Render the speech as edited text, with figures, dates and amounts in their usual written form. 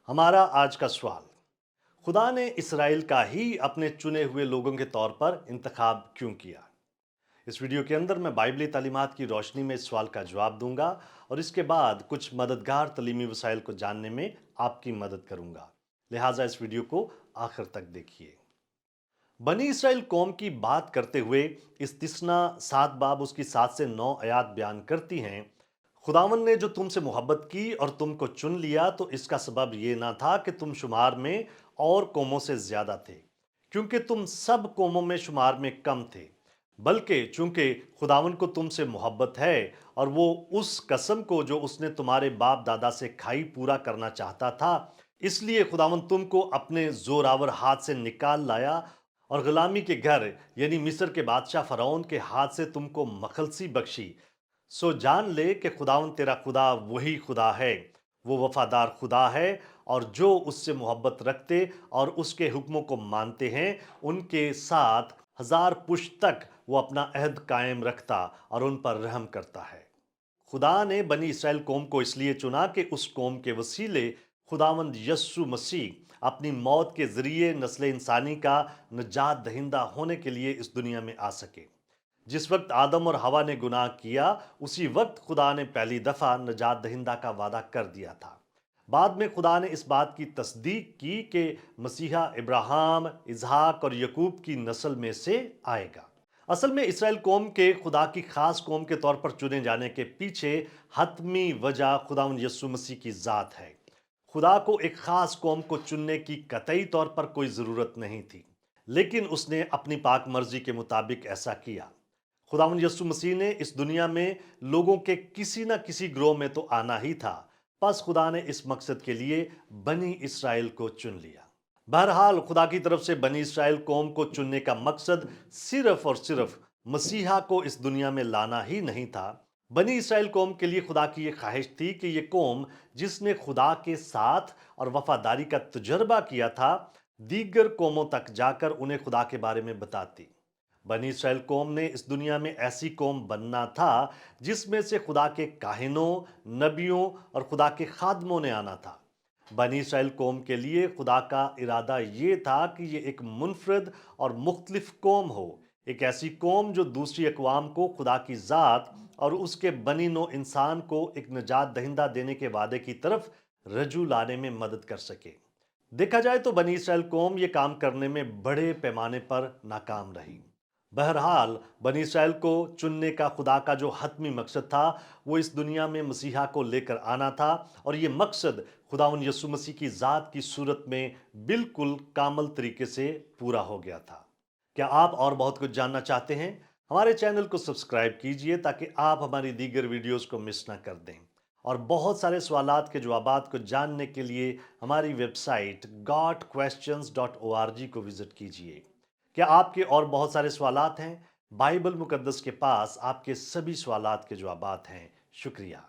हमारा आज का सवाल, खुदा ने इसराइल का ही अपने चुने हुए लोगों के तौर पर इंतखाब क्यों किया? इस वीडियो के अंदर मैं बाइबली तालीमात की रोशनी में इस सवाल का जवाब दूंगा और इसके बाद कुछ मददगार तलीमी वसाइल को जानने में आपकी मदद करूंगा। लिहाजा इस वीडियो को आखिर तक देखिए। बनी इसराइल कौम की बात करते हुए इस्तिस्ना 7 बाब उसकी 7 से 9 आयात बयान करती हैं, खुदावन ने जो तुमसे मोहब्बत की और तुमको चुन लिया तो इसका सबब यह ना था कि तुम शुमार में और कौमों से ज्यादा थे, क्योंकि तुम सब कौमों में शुमार में कम थे, बल्कि चूंकि खुदावन को तुमसे मोहब्बत है और वो उस कसम को जो उसने तुम्हारे बाप दादा से खाई पूरा करना चाहता था, इसलिए खुदावन तुमको अपने जोरावर हाथ से निकाल लाया और गुलामी के घर यानी मिस्र के बादशाह फरौन के हाथ से तुमको मखलसी बख्शी। सो जान ले कि खुदावन तेरा खुदा वही खुदा है, वो वफादार खुदा है, और जो उससे मोहब्बत रखते और उसके हुक्मों को मानते हैं उनके साथ हजार पुश्त तक वो अपना अहद कायम रखता और उन पर रहम करता है। खुदा ने बनी इसराइल कौम को इसलिए चुना कि उस कौम के वसीले खुदावंद यस्सु मसीह अपनी मौत के जरिए नस्ल इंसानी का नजात दहिंदा होने के लिए इस दुनिया में आ सके। जिस वक्त आदम और हवा ने गुनाह किया, उसी वक्त खुदा ने पहली दफा नजात दहिंदा का वादा कर दिया था। बाद में खुदा ने इस बात की तस्दीक की कि मसीहा इब्राहिम, इसहाक और यकूब की नस्ल में से आएगा। असल में इसराइल कौम के खुदा की खास कौम के तौर पर चुने जाने के पीछे हतमी वजह खुदावंद यस्सु मसीह की जात है। खुदा को एक खास कौम को चुनने की कतई तौर पर कोई जरूरत नहीं थी, लेकिन उसने अपनी पाक मर्जी के मुताबिक ऐसा किया। खुदावंद यस्सु मसीह ने इस दुनिया में लोगों के किसी न किसी ग्रोह में तो आना ही था, बस खुदा ने इस मकसद के लिए बनी इसराइल को चुन लिया। बहरहाल खुदा की तरफ से बनी इसराइल कौम को चुनने का मकसद सिर्फ और सिर्फ मसीहा को इस दुनिया में लाना ही नहीं था। बनी इसराइल कौम के लिए खुदा की यह ख्वाहिश थी कि यह कौम जिसने खुदा के साथ और वफादारी का तजर्बा किया था, दीगर कौमों तक जाकर उन्हें खुदा के बारे में बताती। बनी इसराइल कौम ने इस दुनिया में ऐसी कौम बनना था जिसमें से खुदा के काहिनों, नबियों और खुदा के खादमों ने आना था। बनी इसराइल कौम के लिए खुदा का इरादा ये था कि ये एक मुनफरद और मुख्तलिफ कौम हो, एक ऐसी कौम जो दूसरी अकवाम को खुदा की ज़ात और उसके बनी नो इंसान को एक निजात दहिंदा देने के वादे की तरफ रजू लाने में मदद कर सके। देखा जाए तो बनी इसराइल कौम ये काम करने में बड़े पैमाने पर नाकाम रही। बहरहाल बनी इसराइल को चुनने का खुदा का जो हतमी मकसद था, वो इस दुनिया में मसीहा को लेकर आना था, और ये मकसद खुदावन यसु मसीह की ज़ात की सूरत में बिल्कुल कामल तरीके से पूरा हो गया था। क्या आप और बहुत कुछ जानना चाहते हैं? हमारे चैनल को सब्सक्राइब कीजिए ताकि आप हमारी दीगर वीडियोस को मिस ना कर दें। और बहुत सारे सवालात के जवाबात को जानने के लिए हमारी वेबसाइट gotquestions.org को विजिट कीजिए। क्या आपके और बहुत सारे सवालात हैं? बाइबल मुकद्दस के पास आपके सभी सवालात के जवाबात हैं। शुक्रिया।